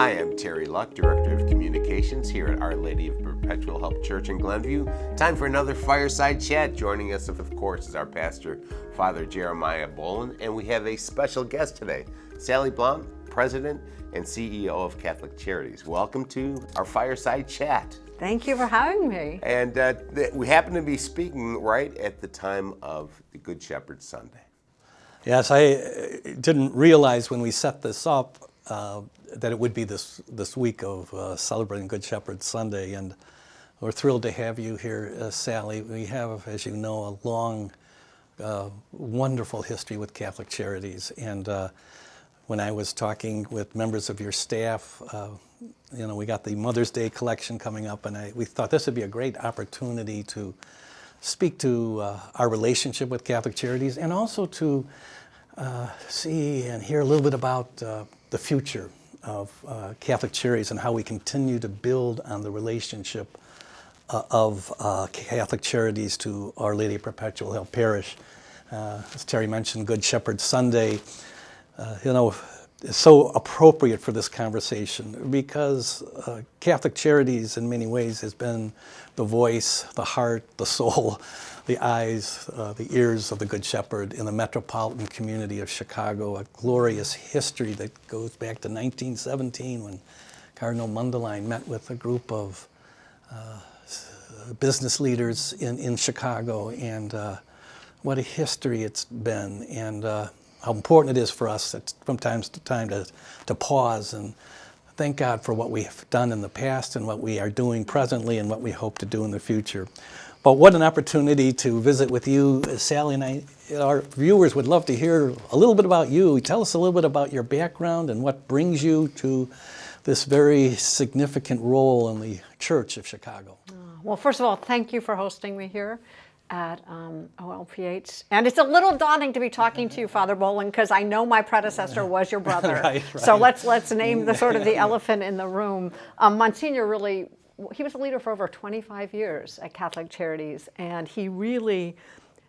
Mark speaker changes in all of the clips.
Speaker 1: Hi, I'm Terry Luc, Director of Communications here at Our Lady of Perpetual Help Church in Glenview. Time for another Fireside Chat. Joining us, of course, is our pastor, Father Jeremiah Boland, and we have a special guest today, Sally Blount, President and CEO of Catholic Charities. Welcome to our Fireside Chat.
Speaker 2: Thank you for having me.
Speaker 1: And we happen to be speaking right at the time of the Good Shepherd Sunday.
Speaker 3: Yes, I didn't realize when we set this up that it would be this week of celebrating Good Shepherd Sunday, and we're thrilled to have you here, Sally. We have, as you know, a long, wonderful history with Catholic Charities, and when I was talking with members of your staff, we got the Mother's Day collection coming up, and we thought this would be a great opportunity to speak to our relationship with Catholic Charities, and also to see and hear a little bit about the future of Catholic Charities and how we continue to build on the relationship of Catholic Charities to Our Lady of Perpetual Help Parish. As Terry mentioned, Good Shepherd Sunday, is so appropriate for this conversation because Catholic Charities in many ways has been the voice, the heart, the soul, the eyes, the ears of the Good Shepherd in the metropolitan community of Chicago, a glorious history that goes back to 1917 when Cardinal Mundelein met with a group of business leaders in Chicago, and what a history it's been, and how important it is for us from time to time to pause and thank God for what we have done in the past and what we are doing presently and what we hope to do in the future. But what an opportunity to visit with you, Sally, and our viewers would love to hear a little bit about you. Tell us a little bit about your background and what brings you to this very significant role in the Church of Chicago.
Speaker 2: Well, first of all, thank you for hosting me here at OLPH. And it's a little daunting to be talking to you, Father Boland, because I know my predecessor was your brother.
Speaker 3: Right.
Speaker 2: So let's name the sort of the elephant in the room. Monsignor really, he was a leader for over 25 years at Catholic Charities, and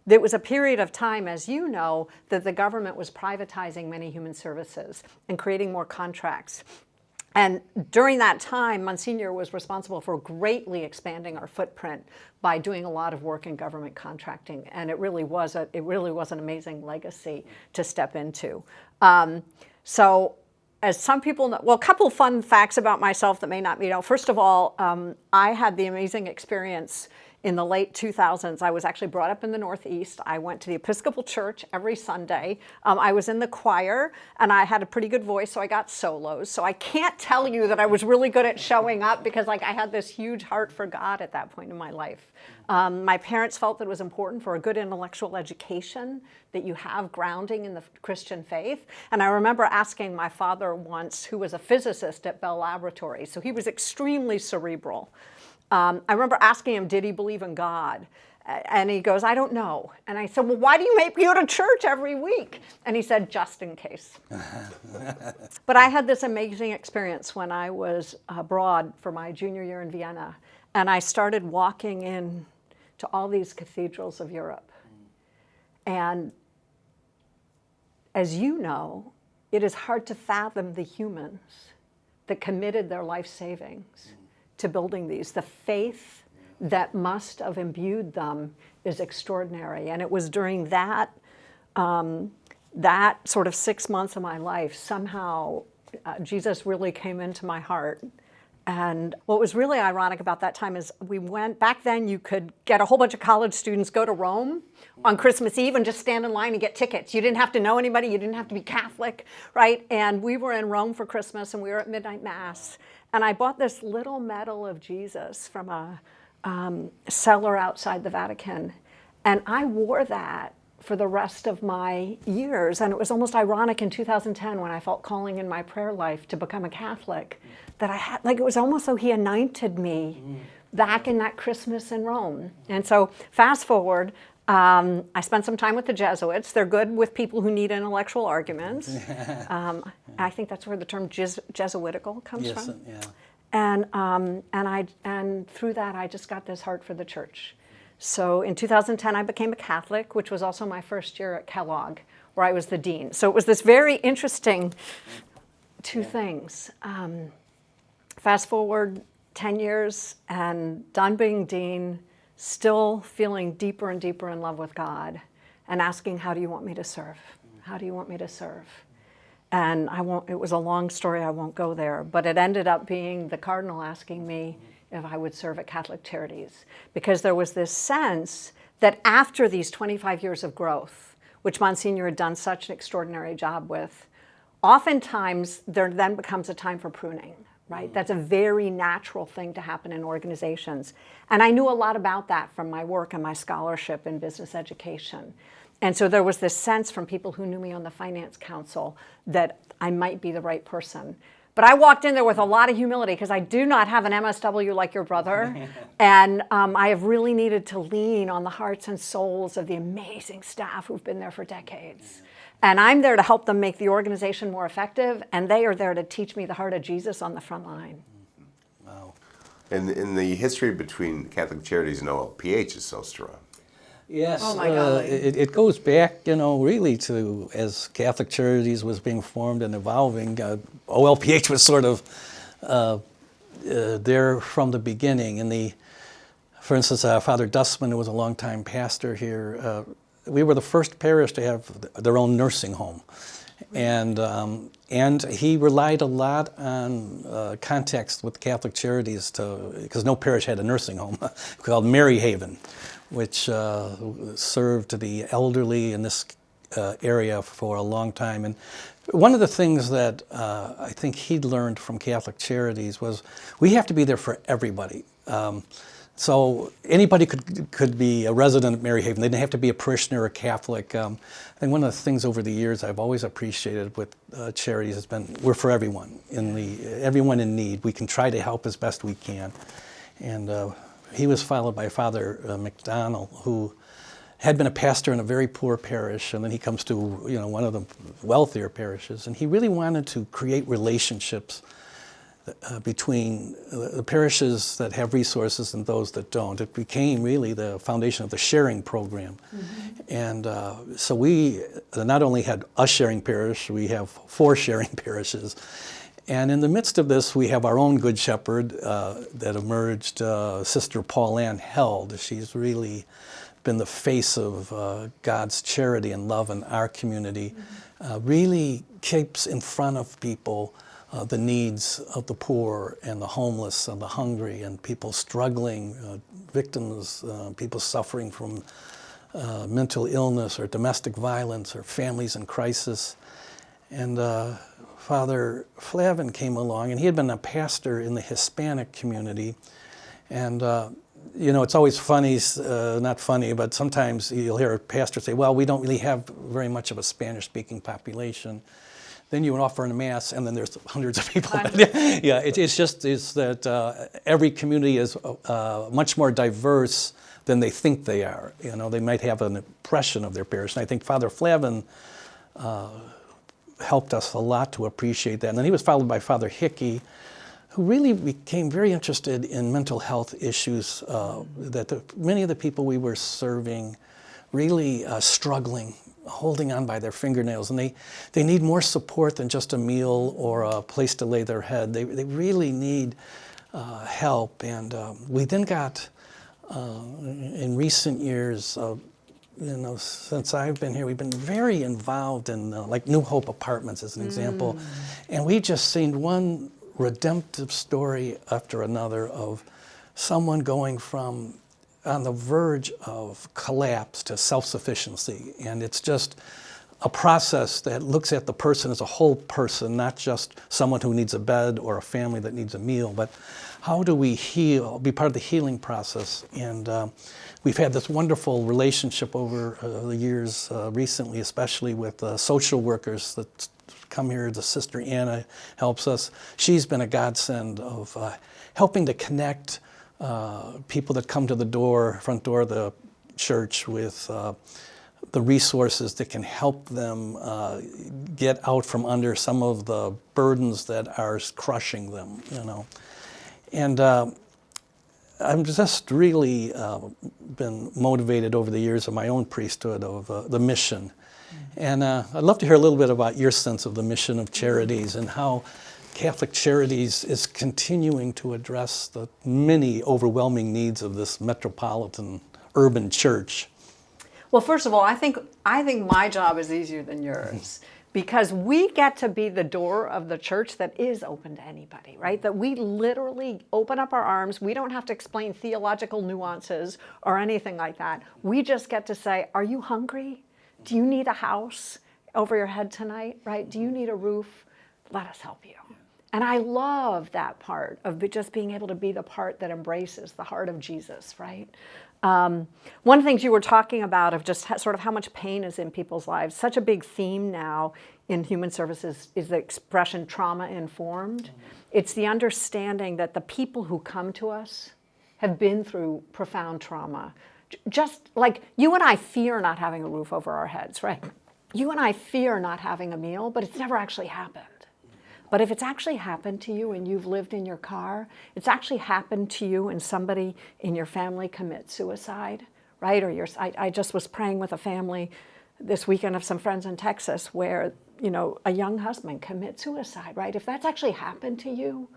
Speaker 2: there was a period of time, as you know, that the government was privatizing many human services and creating more contracts. And during that time, Monsignor was responsible for greatly expanding our footprint by doing a lot of work in government contracting, and it really was an amazing legacy to step into. So, as some people know, well, a couple of fun facts about myself that may not be known. First of all, I had the amazing experience in the late 2000s. I was actually brought up in the Northeast. I went to the Episcopal Church every Sunday. I was in the choir, and I had a pretty good voice, so I got solos. So I can't tell you that I was really good at showing up because I had this huge heart for God at that point in my life. My parents felt that it was important for a good intellectual education that you have grounding in the Christian faith. And I remember asking my father once, who was a physicist at Bell Laboratories, so he was extremely cerebral. I remember asking him, did he believe in God? And he goes, I don't know. And I said, well, why do you make me go to church every week? And he said, just in case. But I had this amazing experience when I was abroad for my junior year in Vienna. And I started walking in to all these cathedrals of Europe. And as you know, it is hard to fathom the humans that committed their life savings to building these. The faith that must have imbued them is extraordinary. And it was during that sort of 6 months of my life, somehow Jesus really came into my heart. And what was really ironic about that time is back then you could get a whole bunch of college students go to Rome on Christmas Eve and just stand in line and get tickets. You didn't have to know anybody, you didn't have to be Catholic, right? And we were in Rome for Christmas, and we were at midnight mass. And I bought this little medal of Jesus from a seller outside the Vatican. And I wore that for the rest of my years. And it was almost ironic in 2010 when I felt calling in my prayer life to become a Catholic, that I had, it was almost though he anointed me back in that Christmas in Rome. And so fast forward, I spent some time with the Jesuits. They're good with people who need intellectual arguments. I think that's where the term Jesuitical comes from. Yeah. And through that, I just got this heart for the church. So in 2010, I became a Catholic, which was also my first year at Kellogg, where I was the dean. So it was this very interesting two things. fast forward 10 years and done being dean, still feeling deeper and deeper in love with God and asking, how do you want me to serve? How do you want me to serve? And it was a long story, I won't go there, but it ended up being the cardinal asking me if I would serve at Catholic Charities, because there was this sense that after these 25 years of growth, which Monsignor had done such an extraordinary job with, oftentimes there then becomes a time for pruning, right? That's a very natural thing to happen in organizations. And I knew a lot about that from my work and my scholarship in business education. And so there was this sense from people who knew me on the Finance Council that I might be the right person. But I walked in there with a lot of humility because I do not have an MSW like your brother. And I have really needed to lean on the hearts and souls of the amazing staff who've been there for decades. And I'm there to help them make the organization more effective, and they are there to teach me the heart of Jesus on the front line.
Speaker 3: Wow.
Speaker 1: And the history between Catholic Charities and OLPH is so strong.
Speaker 3: Yes,
Speaker 2: Oh my God.
Speaker 3: It goes back, really to as Catholic Charities was being formed and evolving. OLPH was sort of there from the beginning. For instance, Father Dustman, who was a longtime pastor here, we were the first parish to have their own nursing home, and he relied a lot on contacts with Catholic Charities because no parish had a nursing home called Mary Haven, which served the elderly in this area for a long time. And one of the things that I think he'd learned from Catholic Charities was we have to be there for everybody. So anybody could be a resident of Mary Haven. They didn't have to be a parishioner or a Catholic. I think one of the things over the years I've always appreciated with Charities has been we're for everyone, everyone in need. We can try to help as best we can. And he was followed by Father McDonald, who had been a pastor in a very poor parish, and then he comes to one of the wealthier parishes, and he really wanted to create relationships between the parishes that have resources and those that don't. It became really the foundation of the sharing program. Mm-hmm. And so we not only had a sharing parish, we have 4 sharing parishes. And in the midst of this, we have our own Good Shepherd that emerged, Sister Pauline Held. She's really been the face of God's charity and love in our community, really keeps in front of people the needs of the poor and the homeless and the hungry and people struggling, victims, people suffering from mental illness or domestic violence or families in crisis. And Father Flavin came along, and he had been a pastor in the Hispanic community. And it's always funny, not funny, but sometimes you'll hear a pastor say, well, we don't really have very much of a Spanish-speaking population. Then you would offer in a mass, and then there's hundreds of people. Yeah, it's that every community is much more diverse than they think they are. They might have an impression of their parish. And I think Father Flavin helped us a lot to appreciate that. And then he was followed by Father Hickey, who really became very interested in mental health issues that many of the people we were serving really struggling, holding on by their fingernails, and they need more support than just a meal or a place to lay their head. They really need help, and we then got, in recent years, since I've been here, we've been very involved in like New Hope Apartments as an example, and we just seen one redemptive story after another of someone going from on the verge of collapse to self-sufficiency. And it's just a process that looks at the person as a whole person, not just someone who needs a bed or a family that needs a meal, but how do we heal, be part of the healing process? And we've had this wonderful relationship over the years, recently, especially with social workers that come here. The Sister Anna helps us. She's been a godsend of helping to connect people that come to the front door of the church with the resources that can help them get out from under some of the burdens that are crushing them, And I'm just really been motivated over the years of my own priesthood of the mission. And I'd love to hear a little bit about your sense of the mission of Charities and how Catholic Charities is continuing to address the many overwhelming needs of this metropolitan urban church?
Speaker 2: Well, first of all, I think my job is easier than yours because we get to be the door of the church that is open to anybody, right? That we literally open up our arms. We don't have to explain theological nuances or anything like that. We just get to say, are you hungry? Do you need a house over your head tonight, right? Do you need a roof? Let us help you. And I love that part of just being able to be the part that embraces the heart of Jesus, right? One of the things you were talking about of just sort of how much pain is in people's lives, such a big theme now in human services is the expression trauma-informed. It's the understanding that the people who come to us have been through profound trauma. Just like you and I fear not having a roof over our heads, right? You and I fear not having a meal, but it's never actually happened. But if it's actually happened to you and you've lived in your car, it's actually happened to you and somebody in your family commits suicide, right? Or I just was praying with a family this weekend of some friends in Texas where, a young husband commits suicide, right? If that's actually happened to you,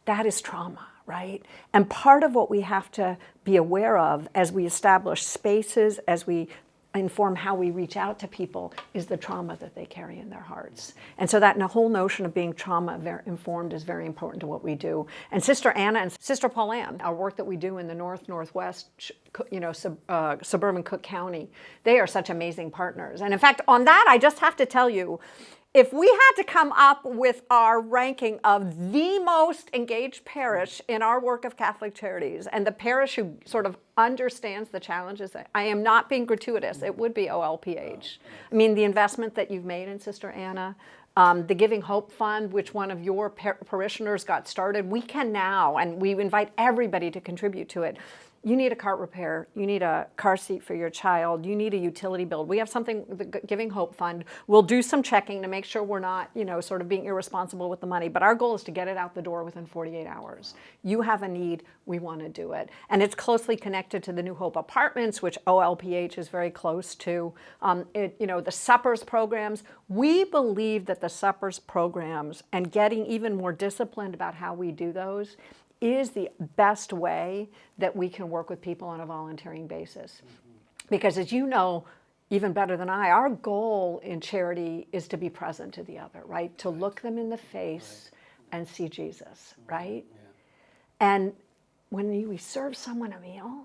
Speaker 2: that is trauma, right? And part of what we have to be aware of as we establish spaces, as we inform how we reach out to people, is the trauma that they carry in their hearts. And so that whole notion of being trauma-informed is very important to what we do. And Sister Anna and Sister Pauline, our work that we do in the northwest, suburban Cook County, they are such amazing partners. And in fact, on that, I just have to tell you, if we had to come up with our ranking of the most engaged parish in our work of Catholic Charities, and the parish who sort of understands the challenges, I am not being gratuitous, it would be OLPH. I mean, the investment that you've made in Sister Anna, the Giving Hope Fund, which one of your parishioners got started, we can now, and we invite everybody to contribute to it. You need a cart repair, you need a car seat for your child, you need a utility bill. We have something, the Giving Hope Fund. We'll do some checking to make sure we're not, sort of being irresponsible with the money. But our goal is to get it out the door within 48 hours. You have a need, we want to do it. And it's closely connected to the New Hope Apartments, which OLPH is very close to. The suppers programs. We believe that the suppers programs and getting even more disciplined about how we do those is the best way that we can work with people on a volunteering basis. Because as you know, even better than I, our goal in charity is to be present to the other, right? To look them in the face and see Jesus, right? And when we serve someone a meal,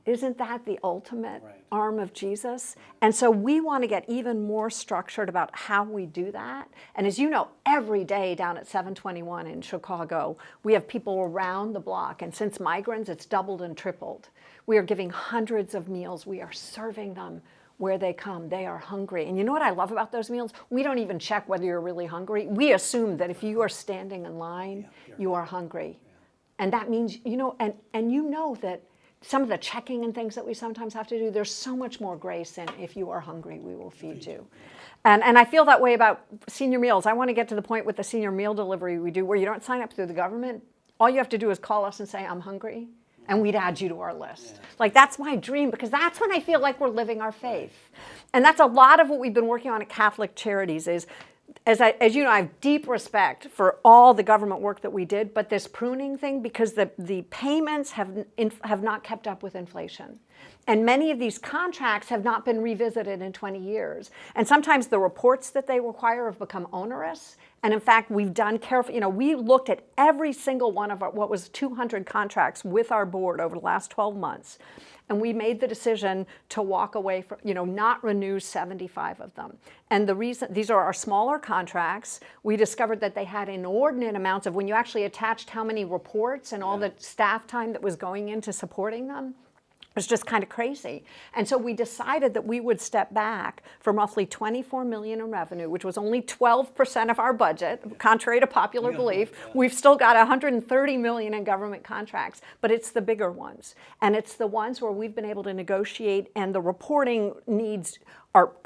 Speaker 2: isn't that the ultimate arm of Jesus? And so we want to get even more structured about how we do that. And as you know, every day down at 721 in Chicago, we have people around the block. And since migrants, it's doubled and tripled. We are giving hundreds of meals. We are serving them where they come. They are hungry. And you know what I love about those meals? We don't even check whether you're really hungry. We assume that if you are standing in line, you are hungry. And that means, and you know that some of the checking and things that we sometimes have to do, there's so much more grace in if you are hungry, we will feed you. And I feel that way about senior meals. I want to get to the point with the senior meal delivery we do where you don't sign up through the government. All you have to do is call us and say, I'm hungry, and we'd add you to our list. Like, that's my dream, because that's when I feel like we're living our faith. And that's a lot of what we've been working on at Catholic Charities is, as you know, I have deep respect for all the government work that we did, but this pruning thing, because the payments have not kept up with inflation. And many of these contracts have not been revisited in 20 years. And sometimes the reports that they require have become onerous. And in fact, we've done careful, we looked at every single one of what was 200 contracts with our board over the last 12 months. And we made the decision to walk away from, not renew 75 of them. And the reason, these are our smaller contracts. We discovered that they had inordinate amounts of, when you actually attached how many reports and all the staff time that was going into supporting them, it was just kind of crazy. And so we decided that we would step back from roughly $24 million in revenue, which was only 12% of our budget, contrary to popular belief. We've still got $130 million in government contracts, but it's the bigger ones. And it's the ones where we've been able to negotiate, and the reporting needs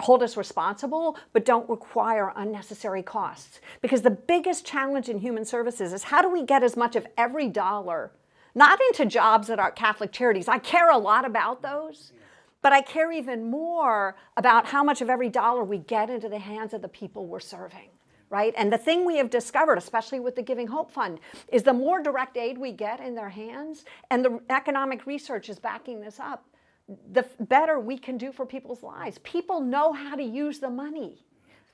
Speaker 2: hold us responsible, but don't require unnecessary costs. Because the biggest challenge in human services is how do we get as much of every dollar not into jobs at our Catholic Charities. I care a lot about those, but I care even more about how much of every dollar we get into the hands of the people we're serving, right? And the thing we have discovered, especially with the Giving Hope Fund, is the more direct aid we get in their hands, and the economic research is backing this up, the better we can do for people's lives. People know how to use the money.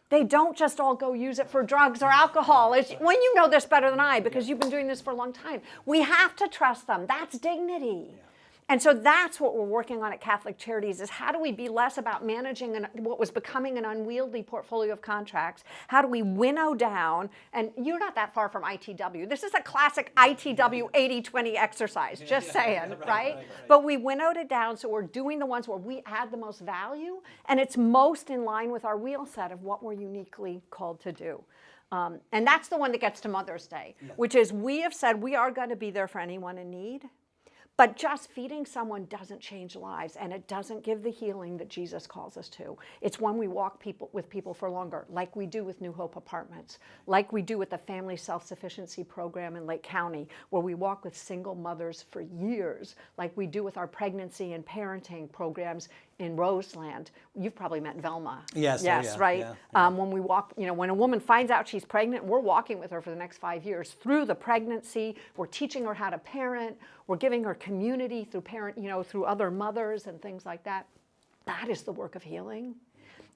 Speaker 2: They don't just all go use it for drugs or alcohol. When you know this better than I, because you've been doing this for a long time, we have to trust them. That's dignity. And so that's what we're working on at Catholic Charities, is how do we be less about managing what was becoming an unwieldy portfolio of contracts? How do we winnow down, and you're not that far from ITW. This is a classic ITW 80-20 exercise, just saying, right? But we winnowed it down, so we're doing the ones where we add the most value, and it's most in line with our wheel set of what we're uniquely called to do. And that's the one that gets to Mother's Day, which is we have said we are going to be there for anyone in need. But just feeding someone doesn't change lives, and it doesn't give the healing that Jesus calls us to. It's when we walk with people for longer, like we do with New Hope Apartments, like we do with the Family Self-Sufficiency Program in Lake County, where we walk with single mothers for years, like we do with our pregnancy and parenting programs in Roseland. You've probably met Velma.
Speaker 3: Yes,
Speaker 2: right?
Speaker 3: Yeah.
Speaker 2: When we walk, when a woman finds out she's pregnant, we're walking with her for the next 5 years through the pregnancy. We're teaching her how to parent. We're giving her community through through other mothers and things like that. That is the work of healing.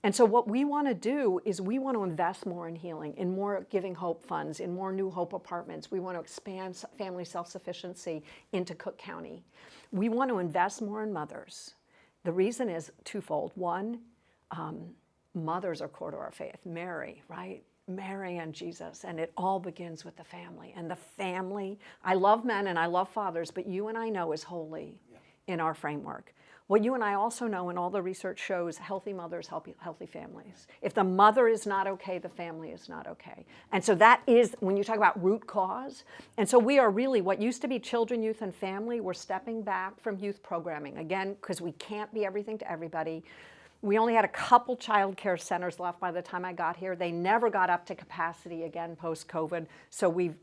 Speaker 2: And so what we want to do is we want to invest more in healing, in more Giving Hope funds, in more New Hope Apartments. We want to expand family self-sufficiency into Cook County. We want to invest more in mothers. The reason is twofold. One, mothers are core to our faith. Mary, right? Mary and Jesus, and it all begins with the family. And the family, I love men and I love fathers, but you and I know is holy in our framework. What you and I also know, and all the research shows, healthy mothers, healthy families. If the mother is not okay, the family is not okay. And so that is, when you talk about root cause, and so we are really, what used to be children, youth, and family, we're stepping back from youth programming. Again, because we can't be everything to everybody. We only had a couple child care centers left by the time I got here. They never got up to capacity again post-COVID. So we're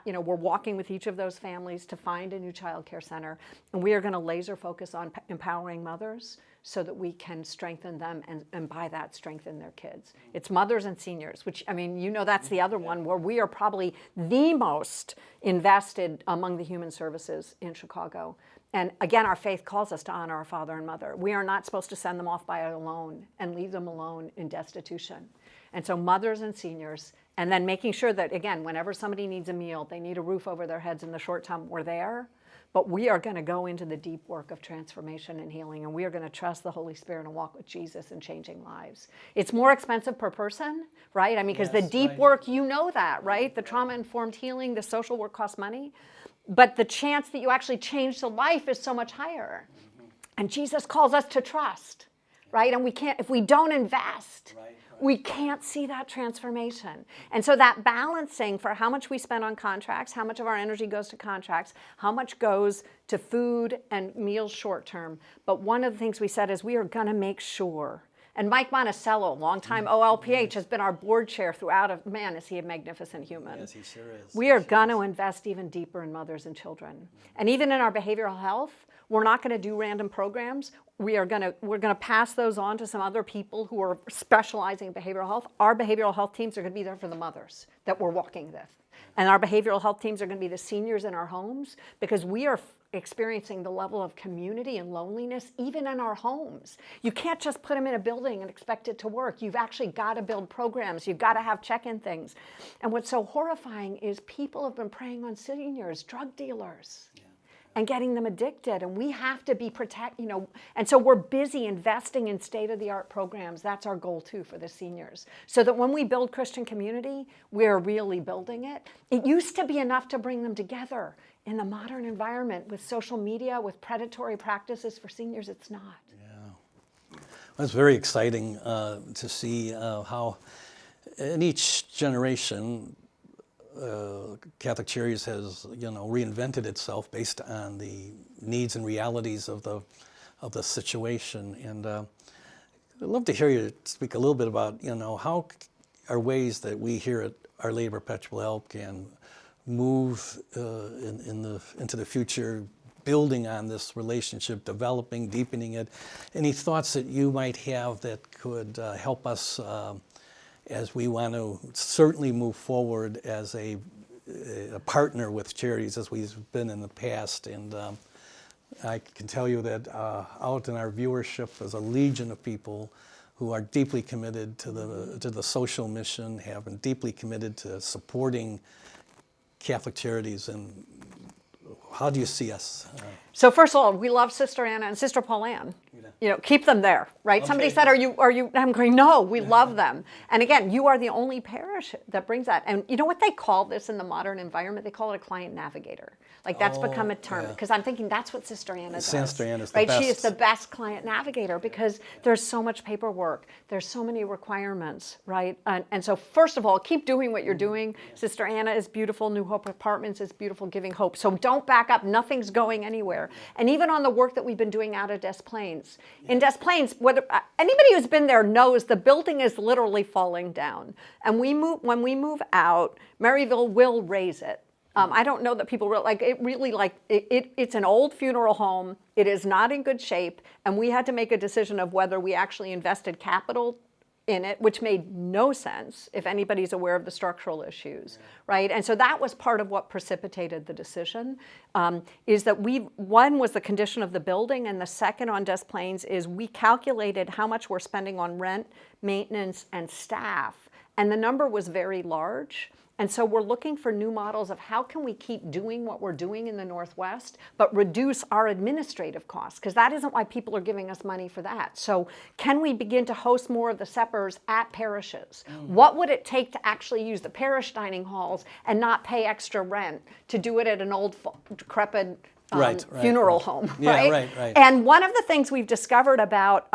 Speaker 2: walking with each of those families to find a new child care center. And we are going to laser focus on empowering mothers so that we can strengthen them and by that strengthen their kids. It's mothers and seniors, which, that's the other one where we are probably the most invested among the human services in Chicago. And again, our faith calls us to honor our father and mother. We are not supposed to send them off by alone and leave them alone in destitution. And so mothers and seniors, and then making sure that, again, whenever somebody needs a meal, they need a roof over their heads in the short term, we're there. But we are going to go into the deep work of transformation and healing, and we are going to trust the Holy Spirit and walk with Jesus in changing lives. It's more expensive per person, right? Because the deep work, you know that, right? The trauma-informed healing, the social work costs money. But the chance that you actually change the life is so much higher. And Jesus calls us to trust, right? And we can't, if we don't invest, we can't see that transformation. And so that balancing for how much we spend on contracts, how much of our energy goes to contracts, how much goes to food and meals short term. But one of the things we said is we are going to make sure. And Mike Monticello, longtime OLPH, has been our board chair throughout. Man, is he a magnificent human.
Speaker 3: Yes, he sure is.
Speaker 2: We are going to invest even deeper in mothers and children. And even in our behavioral health, we're not going to do random programs. We're going to pass those on to some other people who are specializing in behavioral health. Our behavioral health teams are going to be there for the mothers that we're walking with. And our behavioral health teams are going to be the seniors in our homes, because we are experiencing the level of community and loneliness even in our homes. You can't just put them in a building and expect it to work. You've actually got to build programs. You've got to have check-in things. And what's so horrifying is people have been preying on seniors, drug dealers, and getting them addicted. And we have to be and so we're busy investing in state-of-the-art programs. That's our goal too for the seniors. So that when we build Christian community, we're really building it. It used to be enough to bring them together. In the modern environment with social media, with predatory practices for seniors, it's not.
Speaker 3: Yeah. Well, it's very exciting to see how in each generation Catholic Charities has reinvented itself based on the needs and realities of the situation. And I'd love to hear you speak a little bit about how are ways that we here at Our Lady of Perpetual Help can move into the future, building on this relationship, developing, deepening it. Any thoughts that you might have that could help us as we want to certainly move forward as a partner with charities as we've been in the past. And I can tell you that out in our viewership is a legion of people who are deeply committed to the social mission, have been deeply committed to supporting Catholic Charities. And how do you see us?
Speaker 2: So first of all, we love Sister Anna and Sister Paul Ann. You know, keep them there, right?
Speaker 3: Okay.
Speaker 2: Somebody said, are you, I'm going, no, we love them. And again, you are the only parish that brings that. And you know what they call this in the modern environment? They call it a client navigator. Like that's become a term, because I'm thinking that's what Sister Anna does.
Speaker 3: Sister Anna is the
Speaker 2: right?
Speaker 3: best.
Speaker 2: She is the best client navigator because there's so much paperwork. There's so many requirements, right? And so first of all, keep doing what you're doing. Sister Anna is beautiful. New Hope Apartments is beautiful, giving hope. So don't back up. Nothing's going anywhere. And even on the work that we've been doing out of Des Plaines. In Des Plaines, anybody who's been there knows the building is literally falling down. And when we move out, Maryville will raise it. I don't know that people it's an old funeral home. It is not in good shape. And we had to make a decision of whether we actually invested capital in it, which made no sense if anybody's aware of the structural issues, right? And so that was part of what precipitated the decision, is that one was the condition of the building, and the second on Des Plaines is we calculated how much we're spending on rent, maintenance, and staff, and the number was very large. And so we're looking for new models of how can we keep doing what we're doing in the Northwest, but reduce our administrative costs, because that isn't why people are giving us money for that. So can we begin to host more of the suppers at parishes? What would it take to actually use the parish dining halls and not pay extra rent to do it at an old decrepit funeral home, right?
Speaker 3: Right.
Speaker 2: And one of the things we've discovered about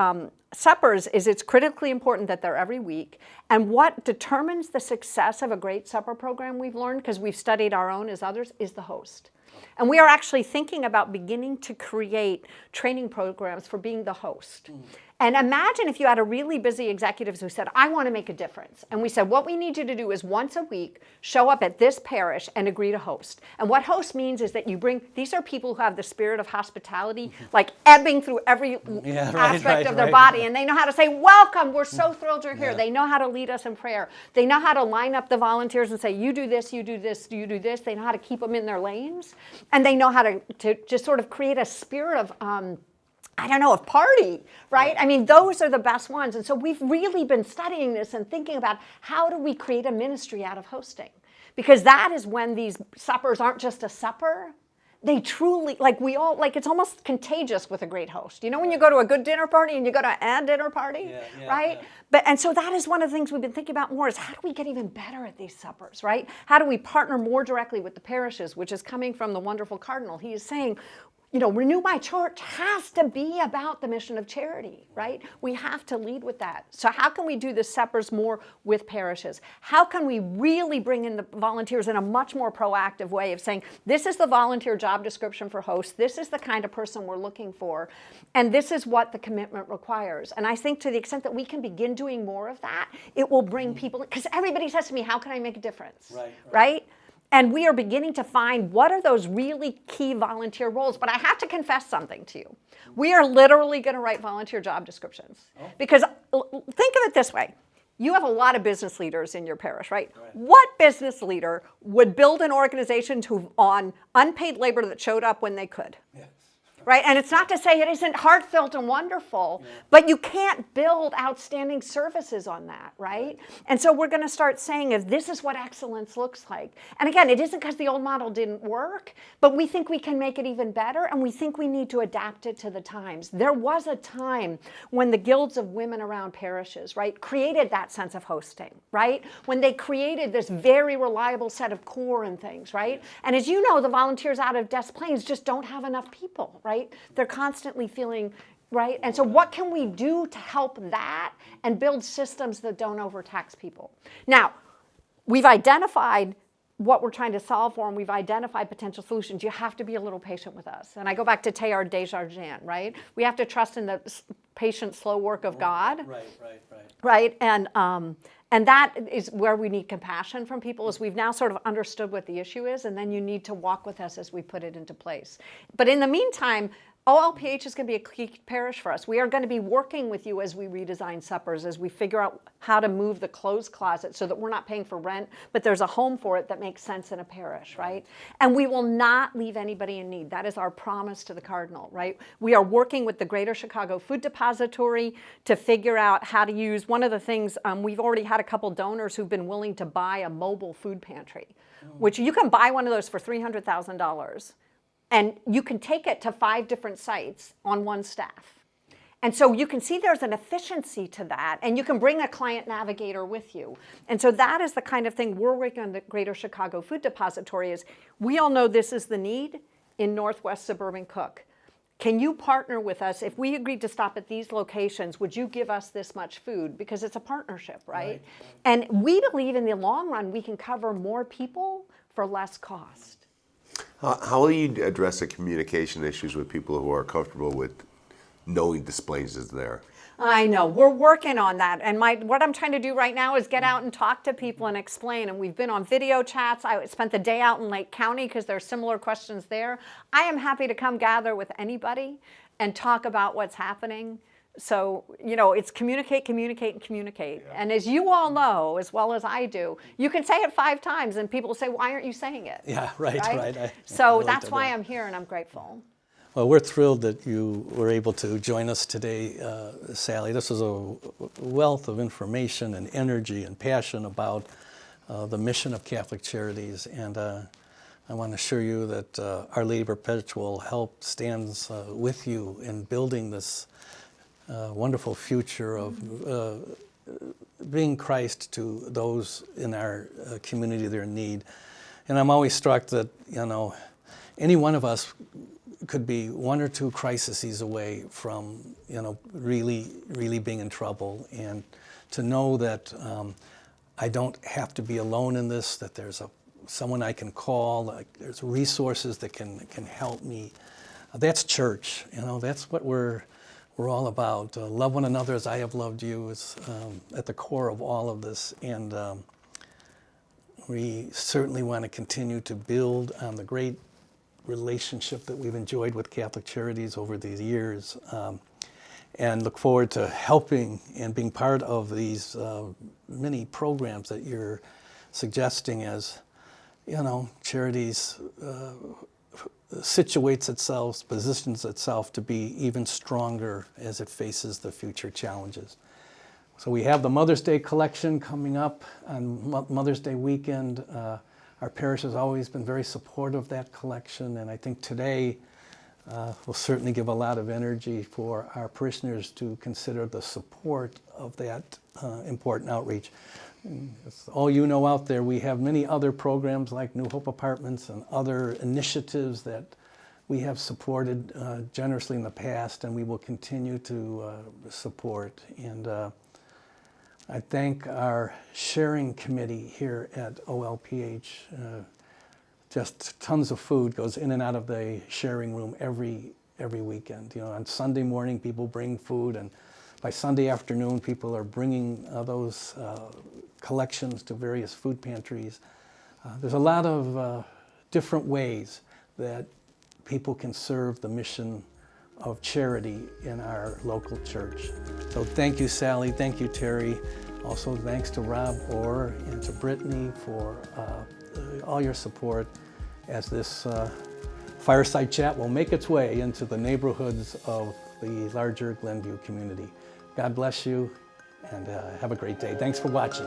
Speaker 2: suppers is it's critically important that they're every week. And what determines the success of a great supper program, we've learned, because we've studied our own as others, is the host. And we are actually thinking about beginning to create training programs for being the host. And imagine if you had a really busy executives who said, I want to make a difference. And we said, what we need you to do is once a week, show up at this parish and agree to host. And what host means is that you bring, these are people who have the spirit of hospitality, like ebbing through every aspect of their body. And they know how to say, welcome, we're so thrilled you're here. They know how to lead us in prayer. They know how to line up the volunteers and say, you do this, you do this, you do this. They know how to keep them in their lanes. And they know how to just sort of create a spirit of, of party, right? I mean, those are the best ones. And so we've really been studying this and thinking about how do we create a ministry out of hosting? Because that is when these suppers aren't just a supper. They truly, it's almost contagious with a great host. You know when you go to a good dinner party and you go to a dinner party, right? Yeah. And so that is one of the things we've been thinking about more is how do we get even better at these suppers, right? How do we partner more directly with the parishes, which is coming from the wonderful Cardinal. He is saying, Renew My Church has to be about the mission of charity, right? We have to lead with that. So how can we do the suppers more with parishes? How can we really bring in the volunteers in a much more proactive way of saying, this is the volunteer job description for hosts, this is the kind of person we're looking for, and this is what the commitment requires. And I think to the extent that we can begin doing more of that, it will bring people, because everybody says to me, how can I make a difference, right? And we are beginning to find what are those really key volunteer roles. But I have to confess something to you. We are literally going to write volunteer job descriptions. Because think of it this way. You have a lot of business leaders in your parish, right? What business leader would build an organization on unpaid labor that showed up when they could? Right? And it's not to say it isn't heartfelt and wonderful, but you can't build outstanding services on that, right? And so we're going to start saying if this is what excellence looks like. And again, it isn't because the old model didn't work, but we think we can make it even better, and we think we need to adapt it to the times. There was a time when the guilds of women around parishes, right, created that sense of hosting, right? When they created this very reliable set of core and things, right? And as you know, the volunteers out of Des Plaines just don't have enough people, right? They're constantly feeling, right? And so what can we do to help that and build systems that don't overtax people? Now, we've identified what we're trying to solve for, and we've identified potential solutions. You have to be a little patient with us. And I go back to Teilhard de Chardin, right? We have to trust in the patient, slow work of God. Right? And that is where we need compassion from people, is we've now sort of understood what the issue is, and then you need to walk with us as we put it into place. But in the meantime, OLPH is going to be a key parish for us. We are going to be working with you as we redesign suppers, as we figure out how to move the clothes closet so that we're not paying for rent, but there's a home for it that makes sense in a parish, right? And we will not leave anybody in need. That is our promise to the Cardinal, right? We are working with the Greater Chicago Food Depository to figure out how to use, one of the things, we've already had a couple donors who've been willing to buy a mobile food pantry, which you can buy one of those for $300,000. And you can take it to 5 different sites on one staff. And so you can see there's an efficiency to that, and you can bring a client navigator with you. And so that is the kind of thing we're working on the Greater Chicago Food Depository is, we all know this is the need in Northwest Suburban Cook. Can you partner with us? If we agreed to stop at these locations, would you give us this much food? Because it's a partnership, right? And we believe in the long run, we can cover more people for less cost.
Speaker 1: How will you address the communication issues with people who are comfortable with knowing displays is there?
Speaker 2: I know, we're working on that. And what I'm trying to do right now is get out and talk to people and explain. And we've been on video chats. I spent the day out in Lake County because there's similar questions there. I am happy to come gather with anybody and talk about what's happening. So, it's communicate, communicate, and communicate. Yeah. And as you all know, as well as I do, you can say it 5 times and people say, why aren't you saying it?
Speaker 3: Yeah, right.
Speaker 2: So that's why I'm here and I'm grateful.
Speaker 3: Well, we're thrilled that you were able to join us today, Sally. This is a wealth of information and energy and passion about the mission of Catholic Charities. And I want to assure you that Our Lady Perpetual Help stands with you in building this wonderful future of being Christ to those in our community that are in need. And I'm always struck that, any one of us could be 1 or 2 crises away from, really, really being in trouble. And to know that I don't have to be alone in this, that there's someone I can call, like there's resources that can help me. That's church, that's what we're all about. Love one another as I have loved you is at the core of all of this. And we certainly want to continue to build on the great relationship that we've enjoyed with Catholic Charities over these years, and look forward to helping and being part of these many programs that you're suggesting as, Charities situates itself, positions itself to be even stronger as it faces the future challenges. So we have the Mother's Day collection coming up on Mother's Day weekend. Our parish has always been very supportive of that collection, and I think today will certainly give a lot of energy for our parishioners to consider the support of that important outreach. As all you know out there, we have many other programs like New Hope Apartments and other initiatives that we have supported generously in the past, and we will continue to support. And I thank our sharing committee here at OLPH. Just tons of food goes in and out of the sharing room every weekend. On Sunday morning, people bring food, and by Sunday afternoon, people are bringing those collections to various food pantries. There's a lot of different ways that people can serve the mission of charity in our local church. So thank you, Sally. Thank you, Terry. Also, thanks to Rob Orr and to Brittany for all your support as this fireside chat will make its way into the neighborhoods of the larger Glenview community. God bless you, and have a great day. Thanks for watching.